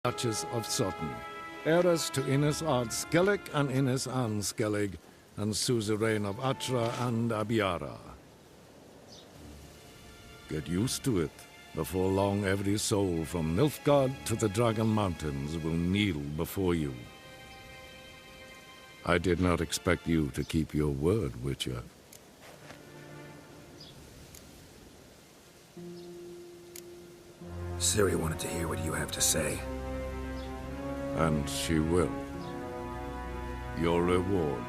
Duchess of Sutton, heiress to Innes Ard Skellig and Innes Anne Skellig, and suzerain of Atra and Abiara. Get used to it. Before long, every soul from Nilfgaard to the Dragon Mountains will kneel before you. I did not expect you to keep your word, Witcher. Ciri wanted to hear what you have to say. And she will. Your reward.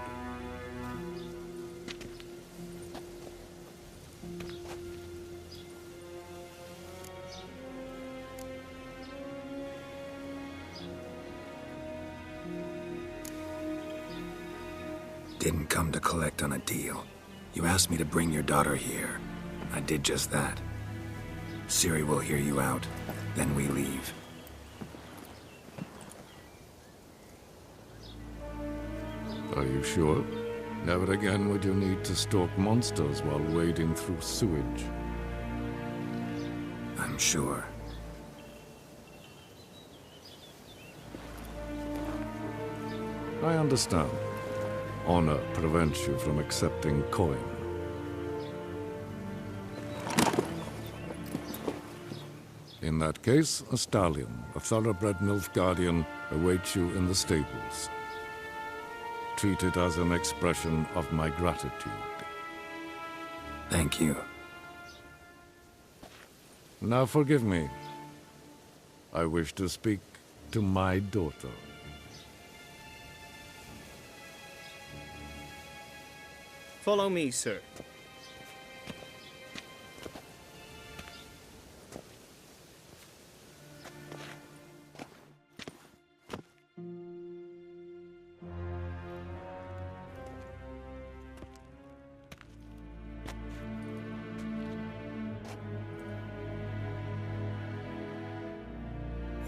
Didn't come to collect on a deal. You asked me to bring your daughter here. I did just that. Ciri will hear you out, then we leave. Are you sure? Never again would you need to stalk monsters while wading through sewage. I'm sure. I understand. Honor prevents you from accepting coin. In that case, a stallion, a thoroughbred Nilfgaardian, awaits you in the stables. Treat it as an expression of my gratitude. Thank you. Now forgive me. I wish to speak to my daughter. Follow me, sir.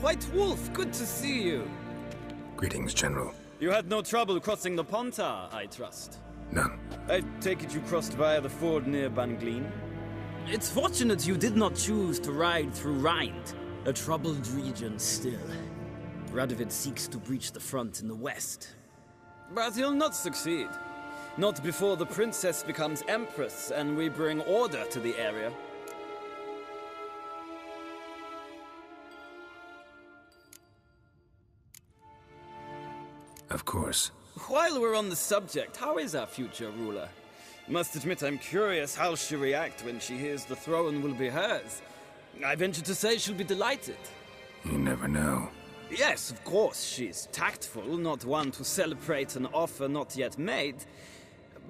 White Wolf, good to see you. Greetings, General. You had no trouble crossing the Pontar, I trust. None. I take it you crossed via the ford near Banglin? It's fortunate you did not choose to ride through Rind, a troubled region still. Radovid seeks to breach the front in the west. But he'll not succeed. Not before the princess becomes empress and we bring order to the area. Of course. While we're on the subject, how is our future ruler? Must admit I'm curious how she'll react when she hears the throne will be hers. I venture to say she'll be delighted. You never know. Yes, of course, she's tactful, not one to celebrate an offer not yet made.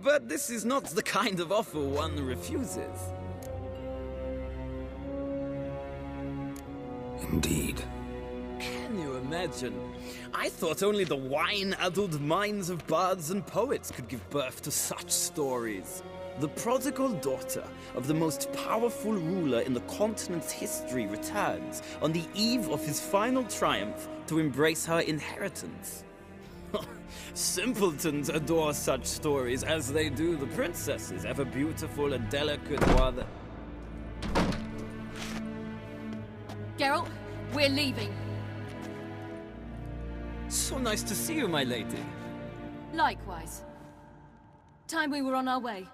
But this is not the kind of offer one refuses. Indeed. Can you imagine? I thought only the wine-addled minds of bards and poets could give birth to such stories. The prodigal daughter of the most powerful ruler in the continent's history returns on the eve of his final triumph to embrace her inheritance. Simpletons adore such stories as they do the princesses, ever beautiful and delicate while the... Geralt, we're leaving. So nice to see you, my lady. Likewise. Time we were on our way.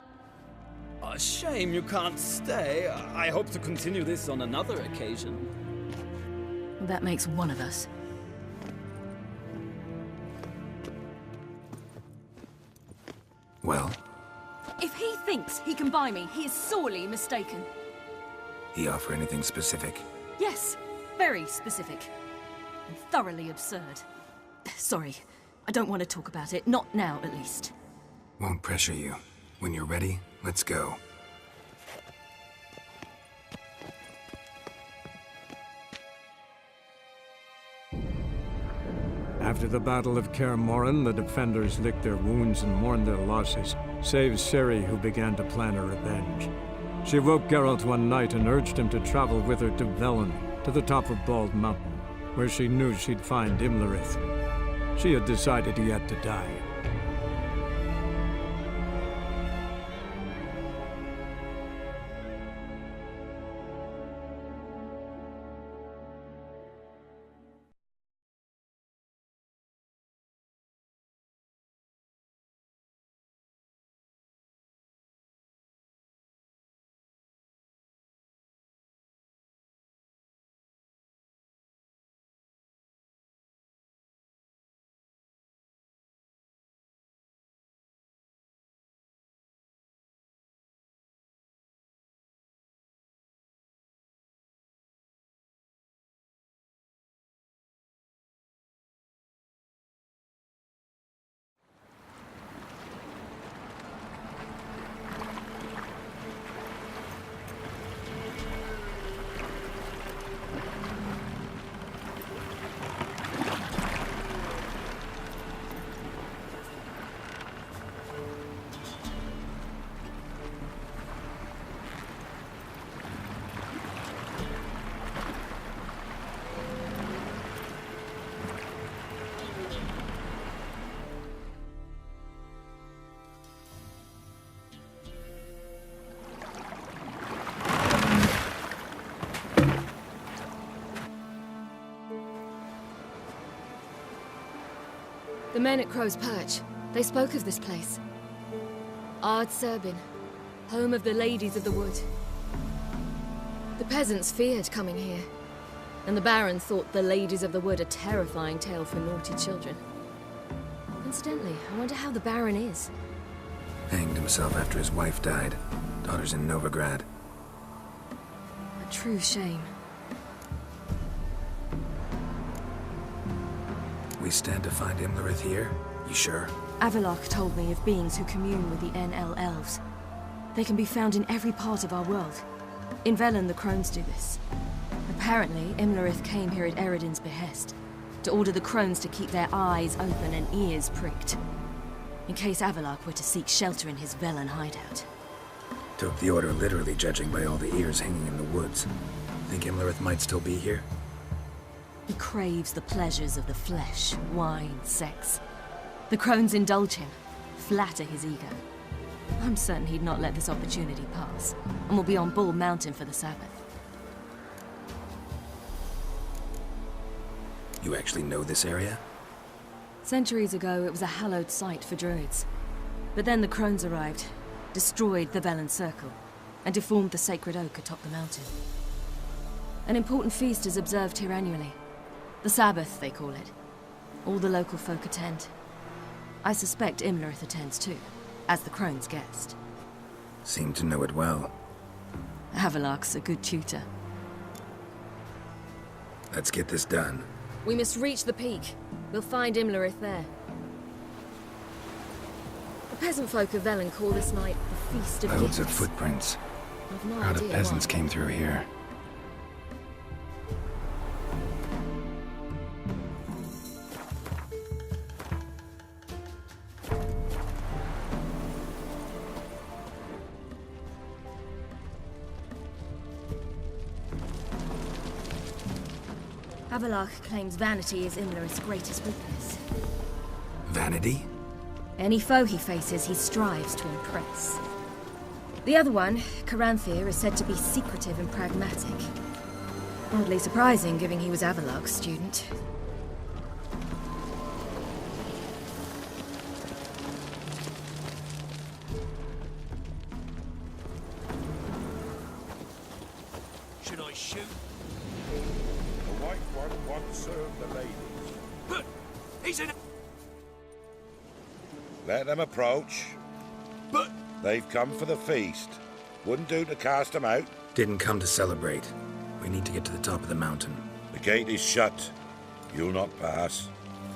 A shame you can't stay. I hope to continue this on another occasion. That makes one of us. Well, If he thinks he can buy me, he is sorely mistaken. he offer anything specific? Yes, very specific. And thoroughly absurd. Sorry, I don't want to talk about it. Not now, at least. Won't pressure you. When you're ready, let's go. After the Battle of Kaer Morhen, the defenders licked their wounds and mourned their losses, save Ciri, who began to plan a revenge. She woke Geralt one night and urged him to travel with her to Velen, to the top of Bald Mountain, where she knew she'd find Imlerith. She had decided he had to die. The men at Crow's Perch, they spoke of this place. Ard Serbin, home of the Ladies of the Wood. The peasants feared coming here, and the Baron thought the Ladies of the Wood a terrifying tale for naughty children. Incidentally, I wonder how the Baron is. Hanged himself after his wife died. Daughter's in Novigrad. A true shame. We stand to find Imlerith here? You sure? Avallac'h told me of beings who commune with the NL elves. They can be found in every part of our world. In Velen, the Crones do this. Apparently, Imlerith came here at Eredin's behest, to order the Crones to keep their eyes open and ears pricked, in case Avallac'h were to seek shelter in his Velen hideout. Took the order literally, judging by all the ears hanging in the woods. Think Imlerith might still be here? He craves the pleasures of the flesh, wine, sex. The Crones indulge him, flatter his ego. I'm certain he'd not let this opportunity pass, and will be on Bull Mountain for the Sabbath. You actually know this area? Centuries ago, it was a hallowed site for druids. But then the Crones arrived, destroyed the Velen Circle, and deformed the sacred oak atop the mountain. An important feast is observed here annually. The Sabbath, they call it. All the local folk attend. I suspect Imlerith attends too, as the Crone's guest. Seem to know it well. Avallac'h's a good tutor. Let's get this done. We must reach the peak. We'll find Imlerith there. The peasant folk of Velen call this night the Feast of Loads Gifts. of footprints. I've no Crowd of idea peasants why. came through here. Avallac'h claims vanity is Imlerith's greatest weakness. Vanity? Any foe he faces, he strives to impress. The other one, Caranthir, is said to be secretive and pragmatic. Oddly surprising, given he was Avallac'h's student. Should I shoot? The white one won't serve the ladies. But he's in. Let them approach. But They've come for the feast. Wouldn't do to cast them out. Didn't come to celebrate. We need to get to the top of the mountain. The gate is shut. You'll not pass.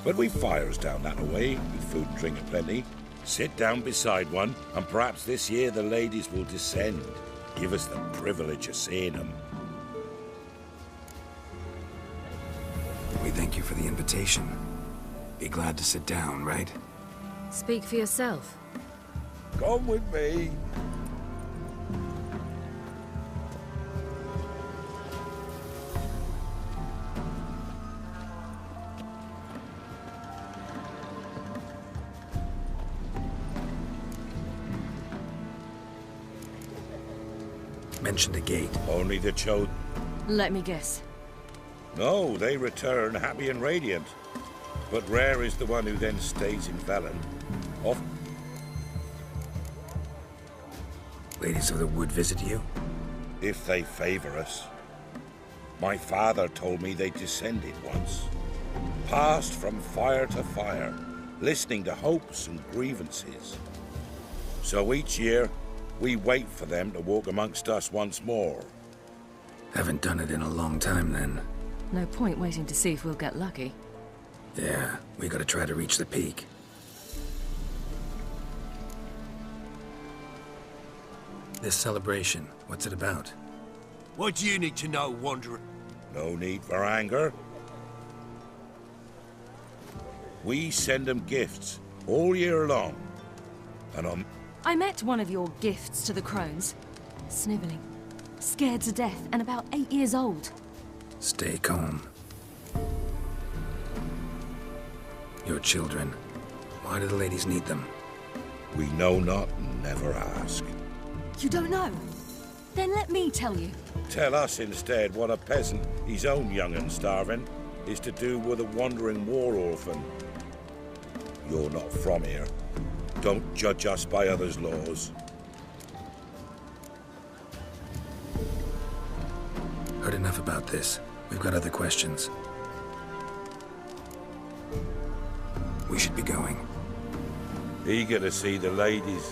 But we've fires down that way, with food and drink aplenty. Sit down beside one, and perhaps this year the ladies will descend. Give us the privilege of seeing them. We thank you for the invitation. Be glad to sit down, right? Speak for yourself. Come with me. Mentioned a gate. Only the chosen. Let me guess. No, they return happy and radiant. But rare is the one who then stays in Velen. Off. Ladies of the Wood visit you? If they favor us. My father told me they descended once. Passed from fire to fire, listening to hopes and grievances. So each year, we wait for them to walk amongst us once more. Haven't done it in a long time then. No point waiting to see if we'll get lucky. Yeah, we gotta try to reach the peak. This celebration, what's it about? what do you need to know, Wanderer? No need for anger. We send them gifts all year long. And on I met one of your gifts to the Crones. Sniveling. Scared to death, and about 8 years old. Stay calm. Your children. Why do the ladies need them? we know not and never ask. You don't know? Then let me tell you. Tell us instead what a peasant, his own young and starving, is to do with a wandering war orphan. You're not from here. Don't judge us by others' laws. Heard enough about this. We've got other questions. We should be going. Eager to see the ladies.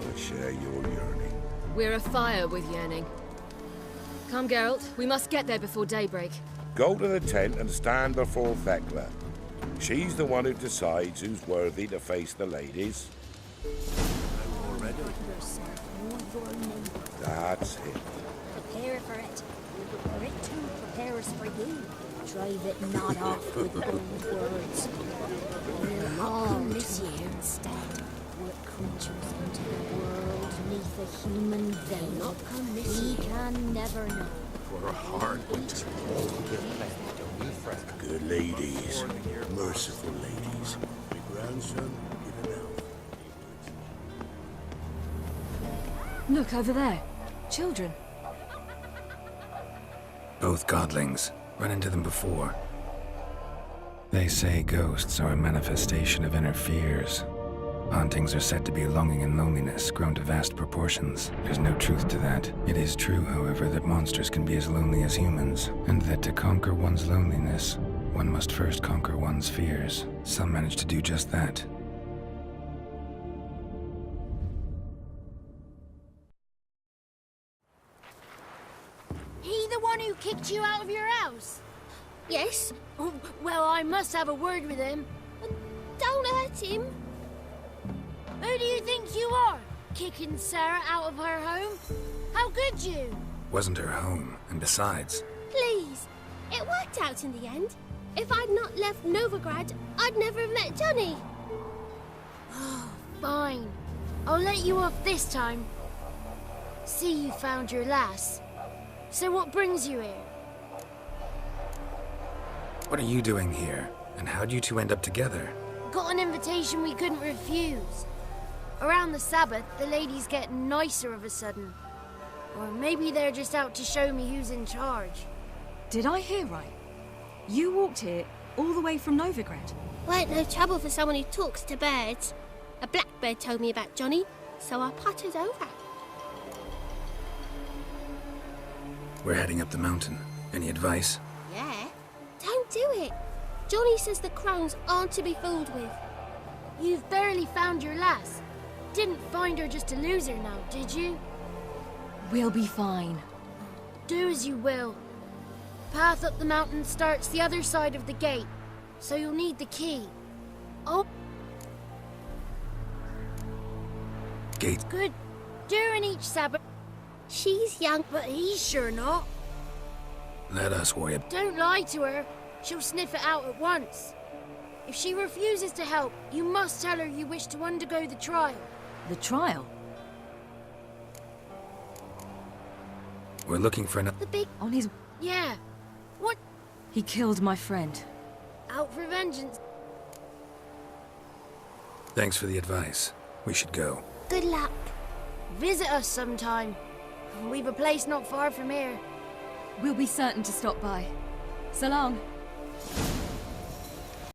I share your yearning. We're afire with yearning. Come, Geralt. We must get there before daybreak. Go to the tent and stand before Thekla. She's the one who decides who's worthy to face the ladies. That's it. Prepare for it. For it too prepares for you. Drive it not off with old words. We'll all miss you instead. What creatures into the world neath a human veil? We can never know. For a hard winter. Good ladies. Merciful ladies. My grandson, give an elf. Look, over there. Children. Both godlings. Run into them before. They say ghosts are a manifestation of inner fears. Hauntings are said to be longing and loneliness grown to vast proportions. There's no truth to that. It is true, however, that monsters can be as lonely as humans, and that to conquer one's loneliness, one must first conquer one's fears. Some manage to do just that. He the one who kicked you out of your house? Yes. Oh, well, I must have a word with him. Don't hurt him. Who do you think you are? Kicking Sarah out of her home? How could you? Wasn't her home, and besides... Please. It worked out in the end. If I'd not left Novigrad, I'd never have met Johnny. Oh, fine. I'll let you off this time. See, you found your lass. So what brings you here? What are you doing here? And how'd you two end up together? Got an invitation we couldn't refuse. Around the Sabbath, the ladies get nicer of a sudden. Or maybe they're just out to show me who's in charge. Did I hear right? You walked here all the way from Novigrad? Weren't no trouble for someone who talks to birds. A blackbird told me about Johnny, so I pottered over. We're heading up the mountain. Any advice? Yeah? Don't do it. Johnny says the crones aren't to be fooled with. You've barely found your lass. Didn't find her just to lose her now, did you? We'll be fine. Do as you will. Path up the mountain starts the other side of the gate, so you'll need the key. Oh. Gate. Good. During each Sabbath. She's young, but he's sure not. Let us worry. Don't lie to her. She'll sniff it out at once. If she refuses to help, you must tell her you wish to undergo the trial. The trial? We're looking for another... The big... On his... Yeah. What? He killed my friend. Out for vengeance. Thanks for the advice. We should go. Good luck. Visit us sometime. We've a place not far from here. We'll be certain to stop by. So long.